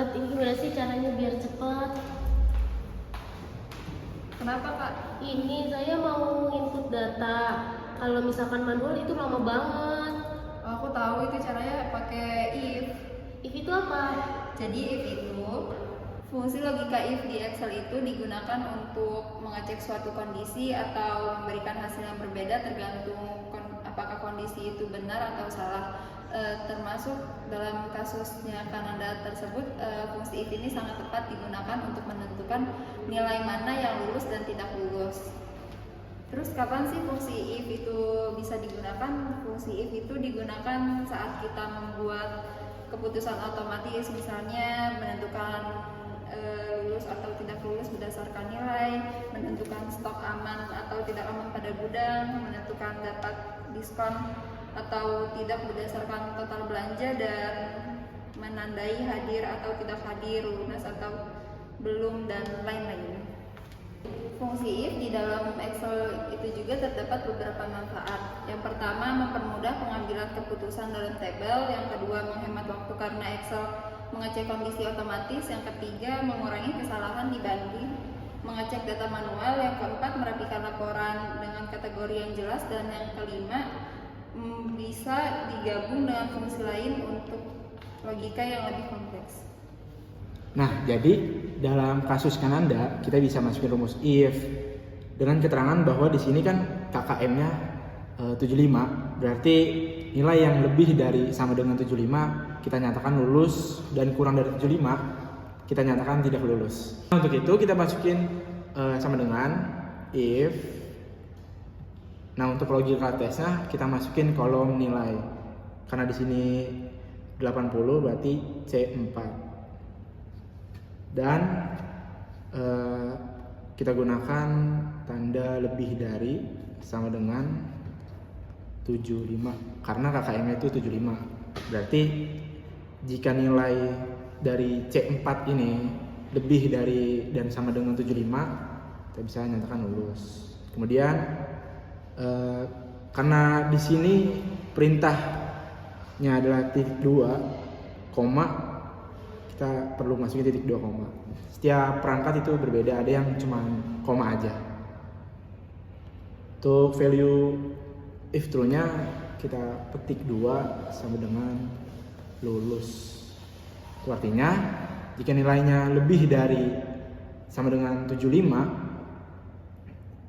cepet. Ini gimana sih caranya biar cepet? Kenapa Kak? Ini saya mau input data. Kalau misalkan manual itu lama banget. Aku tahu itu caranya pakai if. If itu apa? Jadi if itu fungsi logika if di Excel itu digunakan untuk mengecek suatu kondisi atau memberikan hasil yang berbeda tergantung apakah kondisi itu benar atau salah. Termasuk dalam kasusnya Kananda tersebut, fungsi if ini sangat tepat digunakan untuk menentukan nilai mana yang lulus dan tidak lulus. Terus kapan sih fungsi if itu bisa digunakan? Fungsi if itu digunakan saat kita membuat keputusan otomatis, misalnya menentukan lulus atau tidak lulus berdasarkan nilai, menentukan stok aman atau tidak aman pada gudang, menentukan dapat diskon atau tidak berdasarkan total belanja, dan menandai hadir atau tidak hadir, lunas atau belum, dan lain-lain. Fungsi if di dalam Excel itu juga terdapat beberapa manfaat. Yang pertama, mempermudah pengambilan keputusan dalam tabel. Yang kedua, menghemat waktu karena Excel mengecek kondisi otomatis. Yang ketiga, mengurangi kesalahan dibanding mengecek data manual. Yang keempat, merapikan laporan dengan kategori yang jelas. Dan yang kelima, bisa digabung dengan fungsi lain untuk logika yang lebih kompleks. Nah, jadi dalam kasus Kananda kita bisa masukin rumus if dengan keterangan bahwa di sini kan KKM-nya 75, berarti nilai yang lebih dari sama dengan 75 kita nyatakan lulus, dan kurang dari 75 kita nyatakan tidak lulus. Untuk itu kita masukin sama dengan if. Nah, untuk logika tesnya kita masukin kolom nilai. Karena di sini 80 berarti C4. Dan kita gunakan tanda lebih dari sama dengan 75 karena KKM-nya itu 75. Berarti jika nilai dari C4 ini lebih dari dan sama dengan 75, kita bisa nyatakan lulus. Kemudian karena di sini perintahnya adalah titik 2, koma, kita perlu masukin titik 2 koma. Setiap perangkat itu berbeda, ada yang cuma koma aja. Untuk value if true-nya kita petik 2 sama dengan lulus. Itu artinya jika nilainya lebih dari sama dengan 75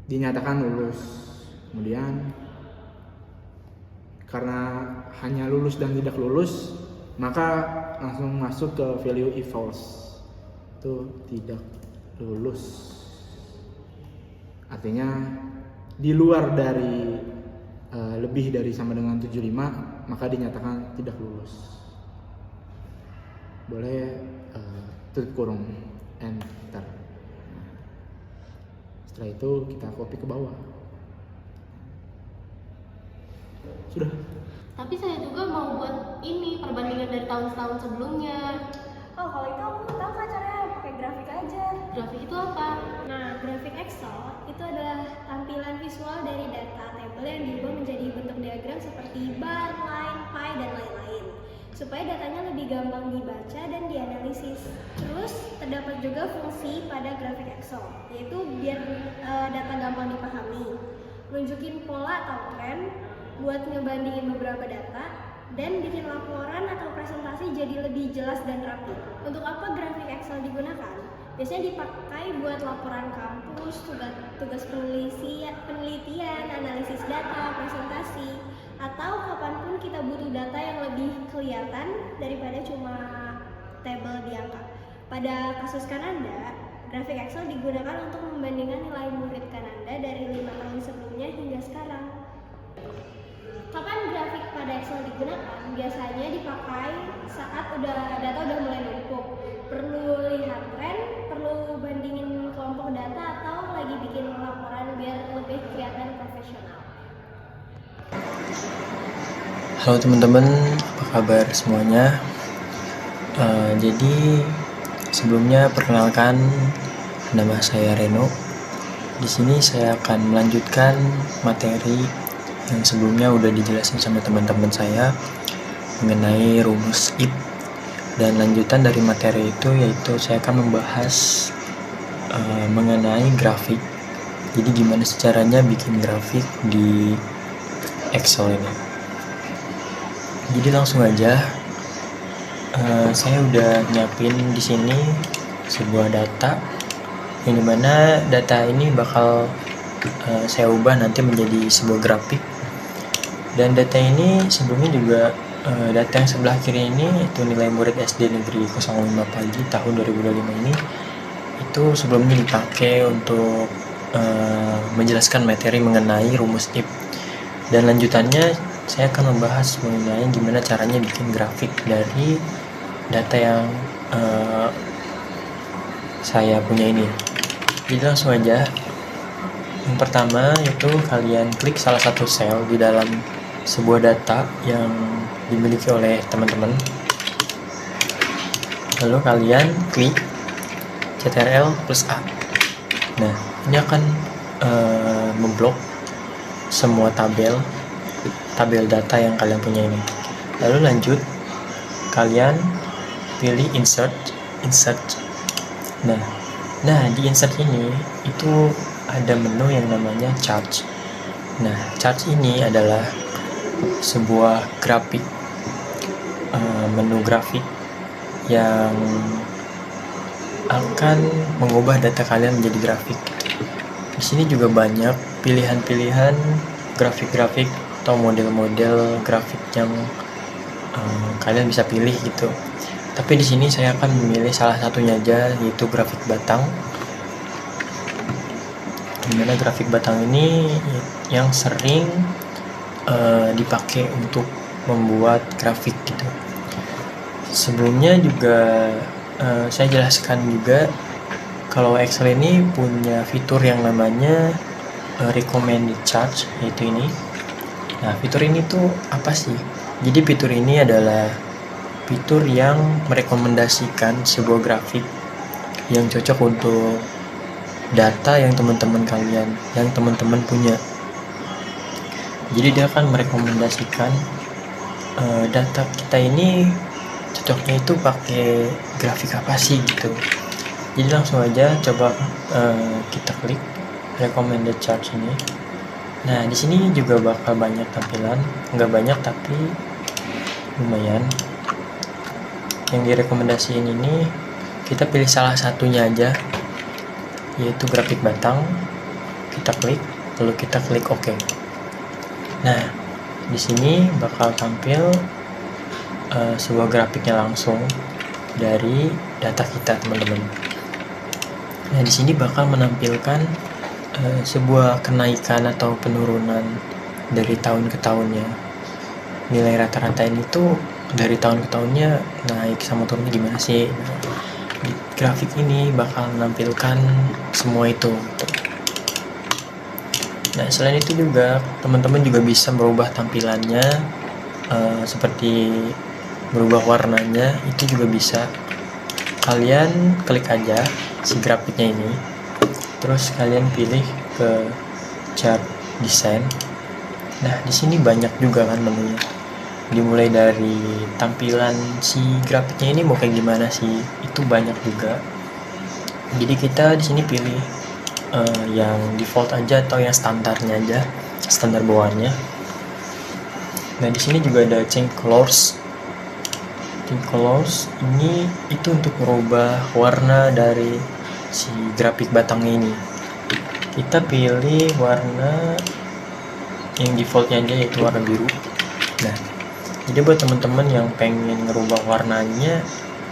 dinyatakan lulus. Kemudian karena hanya lulus dan tidak lulus, maka langsung masuk ke value if false, itu tidak lulus. Artinya di luar dari lebih dari sama dengan 75 maka dinyatakan tidak lulus. Boleh tutup kurung, enter. Setelah itu kita copy ke bawah. Sudah. Tapi saya juga mau buat ini perbandingan dari tahun-tahun sebelumnya. Oh, kalau itu aku tahu kan caranya pakai grafik aja. Grafik itu apa? Nah, grafik Excel itu adalah tampilan visual dari data tabel yang diubah menjadi bentuk diagram seperti bar, line, pie, dan lain-lain, supaya datanya lebih gampang dibaca dan dianalisis. Terus terdapat juga fungsi pada grafik Excel, yaitu biar data gampang dipahami, nunjukin pola atau tren, buat ngebandingin beberapa data, dan bikin laporan atau presentasi jadi lebih jelas dan rapi. Untuk apa grafik Excel digunakan? Biasanya dipakai buat laporan kampus, tugas penelitian, analisis data, presentasi, atau kapanpun kita butuh data yang lebih kelihatan daripada cuma tabel di angka. Pada kasus Kananda, grafik Excel digunakan untuk membandingkan nilai murid Kananda dari 5 tahun sebelumnya hingga sekarang. Kapan grafik pada Excel digunakan? Biasanya dipakai saat data udah mulai numpuk, perlu lihat tren, perlu bandingin kelompok data, atau lagi bikin laporan biar lebih kelihatan profesional. Halo teman-teman, apa kabar semuanya? Jadi sebelumnya perkenalkan, nama saya Reno. Di sini saya akan melanjutkan materi yang sebelumnya udah dijelasin sama teman-teman saya mengenai rumus if Dan lanjutan dari materi itu yaitu saya akan membahas mengenai grafik. Jadi gimana sih caranya bikin grafik di Excel ini. Jadi langsung aja, saya udah nyiapin di sini sebuah data yang dimana data ini bakal saya ubah nanti menjadi sebuah grafik. Dan data ini sebelumnya juga data yang sebelah kiri ini itu nilai murid SD Negeri 05 Pagi tahun 2025 ini itu sebelumnya dipakai untuk menjelaskan materi mengenai rumus if. Dan lanjutannya saya akan membahas mengenai gimana caranya bikin grafik dari data yang saya punya ini. Jadi langsung aja. Yang pertama itu kalian klik salah satu sel di dalam sebuah data yang dimiliki oleh teman-teman. Lalu kalian klik Ctrl plus A. Nah, ini akan memblok semua tabel data yang kalian punya ini. Lalu lanjut, kalian pilih insert. Nah di insert ini itu ada menu yang namanya chart. Nah, chart ini adalah sebuah grafik, menu grafik yang akan mengubah data kalian menjadi grafik. Di sini juga banyak pilihan-pilihan grafik-grafik atau model-model grafik yang kalian bisa pilih gitu. Tapi di sini saya akan memilih salah satunya aja, yaitu grafik batang. Dimana grafik batang ini yang sering dipakai untuk membuat grafik gitu. Sebelumnya juga saya jelaskan juga kalau Excel ini punya fitur yang namanya recommended chart, yaitu ini. Nah, fitur ini tuh apa sih? Jadi fitur ini adalah fitur yang merekomendasikan sebuah grafik yang cocok untuk data yang teman-teman punya. Jadi dia akan merekomendasikan data kita ini cocoknya itu pakai grafik apa sih gitu. Jadi langsung aja coba kita klik recommended chart ini. Nah, di sini juga bakal banyak tampilan, nggak banyak tapi lumayan. Yang direkomendasiin ini kita pilih salah satunya aja, yaitu grafik batang. Kita klik, lalu kita klik OK. Nah, di sini bakal tampil sebuah grafiknya langsung dari data kita, teman-teman. Nah, di sini bakal menampilkan sebuah kenaikan atau penurunan dari tahun ke tahunnya. Nilai rata-rata ini tuh dari tahun ke tahunnya naik sama turunnya gimana sih? Di grafik ini bakal menampilkan semua itu. Nah, selain itu juga teman-teman juga bisa merubah tampilannya, seperti merubah warnanya, itu juga bisa. Kalian klik aja si grafiknya ini, terus kalian pilih ke chart design. Nah, di sini banyak juga kan menunya. Dimulai dari tampilan si grafiknya ini mau kayak gimana sih, itu banyak juga. Jadi kita di sini pilih yang default aja atau yang standarnya aja, standar bawaannya. Nah, di sini juga ada change colors. Change colors ini itu untuk merubah warna dari si grafik batangnya ini. Kita pilih warna yang defaultnya aja, yaitu warna biru. Nah, jadi buat teman-teman yang pengen ngerubah warnanya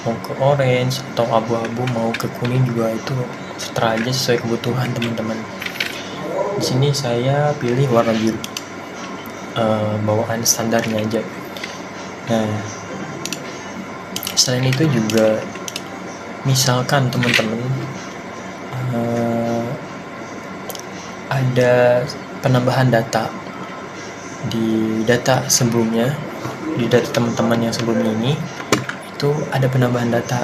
mau ke orange atau abu-abu, mau ke kuning juga itu terserah aja sesuai kebutuhan teman-teman. Di sini saya pilih warna biru, bawaan standarnya aja. Nah, selain itu juga misalkan teman-teman ada penambahan data di data sebelumnya, di data teman-teman yang sebelumnya ini itu ada penambahan data,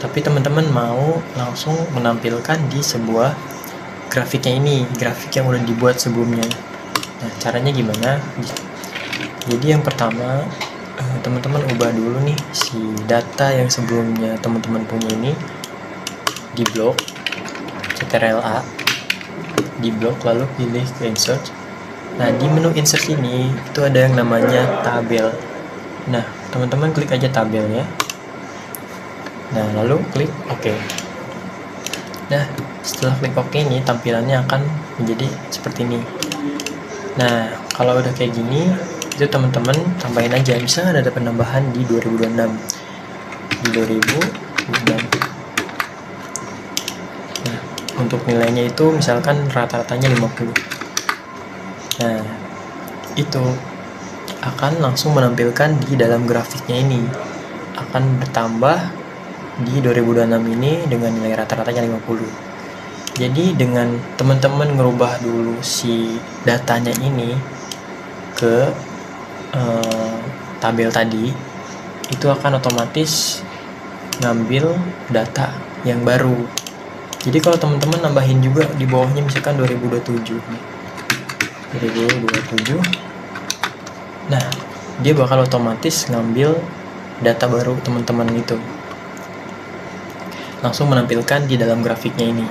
tapi teman-teman mau langsung menampilkan di sebuah grafiknya ini, grafik yang udah dibuat sebelumnya. Nah, caranya gimana? Jadi yang pertama teman-teman ubah dulu nih si data yang sebelumnya teman-teman punya ini di blok CTRL-A, di blok lalu pilih ke insert. Nah, di menu insert ini itu ada yang namanya tabel. Nah, teman-teman klik aja tabelnya. Nah, lalu klik OK. Nah, setelah klik OK ini tampilannya akan menjadi seperti ini. Nah, kalau udah kayak gini, itu teman-teman tambahin aja. Misalnya ada penambahan di 2026. Di 2026. Nah, untuk nilainya itu misalkan rata-ratanya 50. Nah, itu akan langsung menampilkan di dalam grafiknya ini. Akan bertambah di 2026 ini dengan nilai rata-ratanya 50. Jadi dengan teman-teman ngerubah dulu si datanya ini ke tabel tadi, itu akan otomatis ngambil data yang baru. Jadi kalau teman-teman nambahin juga di bawahnya misalkan 2027 nih. 2027. Nah, dia bakal otomatis ngambil data baru teman-teman itu. Langsung menampilkan di dalam grafiknya ini.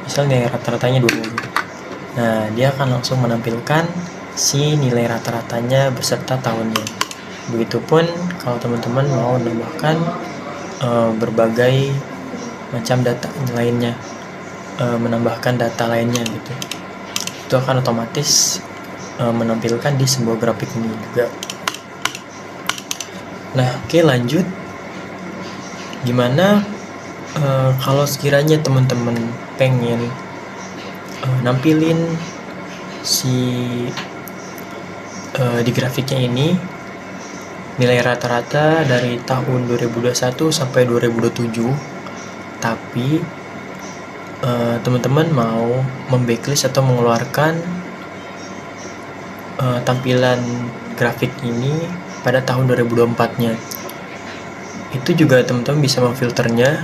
Misalnya rata-ratanya 20. Nah, dia akan langsung menampilkan si nilai rata-ratanya beserta tahunnya. Begitupun kalau teman-teman mau menambahkan berbagai macam data lainnya, menambahkan data lainnya gitu, itu akan otomatis menampilkan di sebuah grafik ini juga. Nah, oke, lanjut. Gimana kalau sekiranya teman-teman pengen nampilin si di grafiknya ini nilai rata-rata dari tahun 2021 sampai 2027, tapi teman-teman mau membacklist atau mengeluarkan tampilan grafik ini pada tahun 2024-nya. Itu juga teman-teman bisa memfilternya.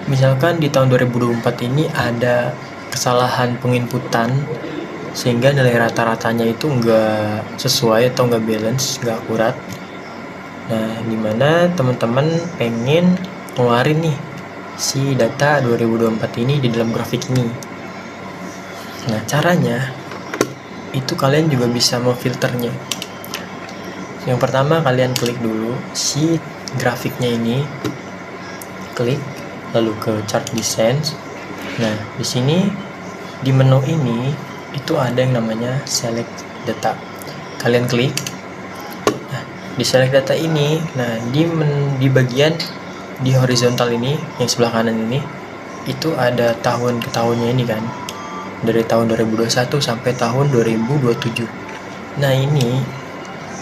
Misalkan di tahun 2024 ini ada kesalahan penginputan sehingga nilai rata-ratanya itu nggak sesuai atau nggak balance, nggak akurat. Nah, dimana teman-teman pengen ngeluarin nih si data 2024 ini di dalam grafik ini. Nah, caranya itu kalian juga bisa memfilternya. Yang pertama, kalian klik dulu si grafiknya ini, klik lalu ke chart design. Nah, di sini di menu ini itu ada yang namanya select data. Kalian klik. Nah, di select data ini, nah di bagian di horizontal ini yang sebelah kanan ini itu ada tahun ke tahunnya ini kan. Dari tahun 2021 sampai tahun 2027. Nah, ini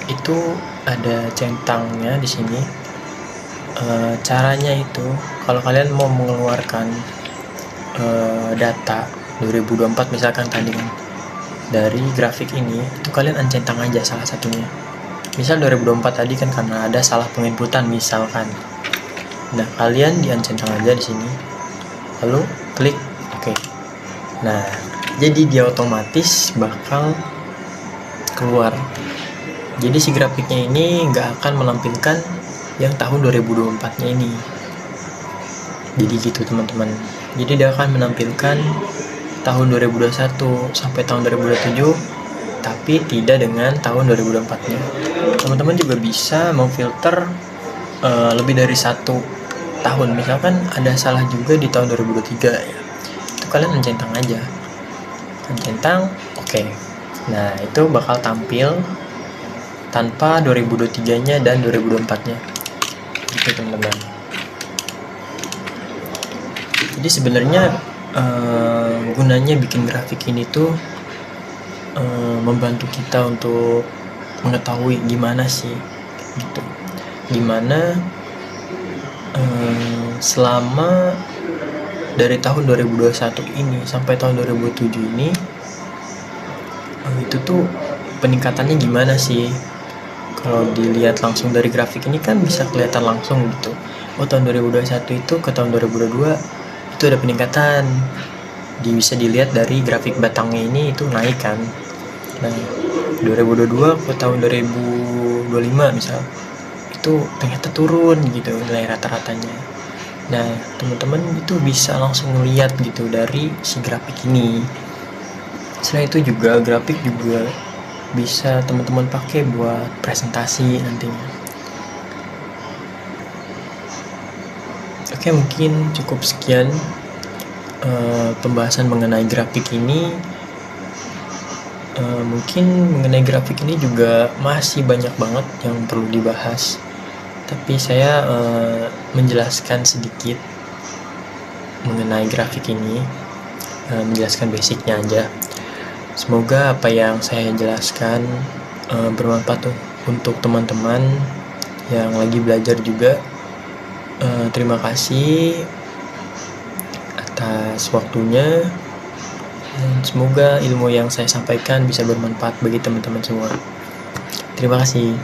itu ada centangnya di sini. Caranya itu kalau kalian mau mengeluarkan data 2024 misalkan tadi kan dari grafik ini, itu kalian uncentang aja salah satunya. Misal 2024 tadi kan karena ada salah penginputan misalkan. Nah, kalian di-uncentang aja di sini. Lalu klik OK. Nah, jadi dia otomatis bakal keluar. Jadi si grafiknya ini nggak akan menampilkan yang tahun 2024-nya ini. Jadi gitu teman-teman. Jadi dia akan menampilkan tahun 2021 sampai tahun 2027, tapi tidak dengan tahun 2024-nya. Teman-teman juga bisa memfilter lebih dari satu tahun. Misalkan ada salah juga di tahun 2023 ya. Itu kalian mencentang aja. Mencentang, oke. Nah, itu bakal tampil tanpa 2023-nya dan 2024-nya. Gitu teman-teman. Jadi sebenarnya gunanya bikin grafik ini tuh membantu kita untuk mengetahui gimana sih gitu. Gimana selama dari tahun 2021 ini sampai tahun 2007 ini itu tuh peningkatannya gimana sih. Kalau dilihat langsung dari grafik ini kan bisa kelihatan langsung gitu. Oh, tahun 2021 itu ke tahun 2022 itu ada peningkatan. Bisa dilihat dari grafik batangnya ini itu naik kan. Nah, 2022 ke tahun 2024 25 misal, itu ternyata turun gitu nilai rata-ratanya. Nah, teman-teman itu bisa langsung lihat gitu dari si grafik ini. Selain itu juga grafik juga bisa teman-teman pakai buat presentasi nantinya. Oke, mungkin cukup sekian pembahasan mengenai grafik ini. Mungkin mengenai grafik ini juga masih banyak banget yang perlu dibahas, tapi saya menjelaskan sedikit mengenai grafik ini, menjelaskan basicnya aja. Semoga apa yang saya jelaskan bermanfaat untuk teman-teman yang lagi belajar juga. Terima kasih atas waktunya, dan semoga ilmu yang saya sampaikan bisa bermanfaat bagi teman-teman semua. Terima kasih.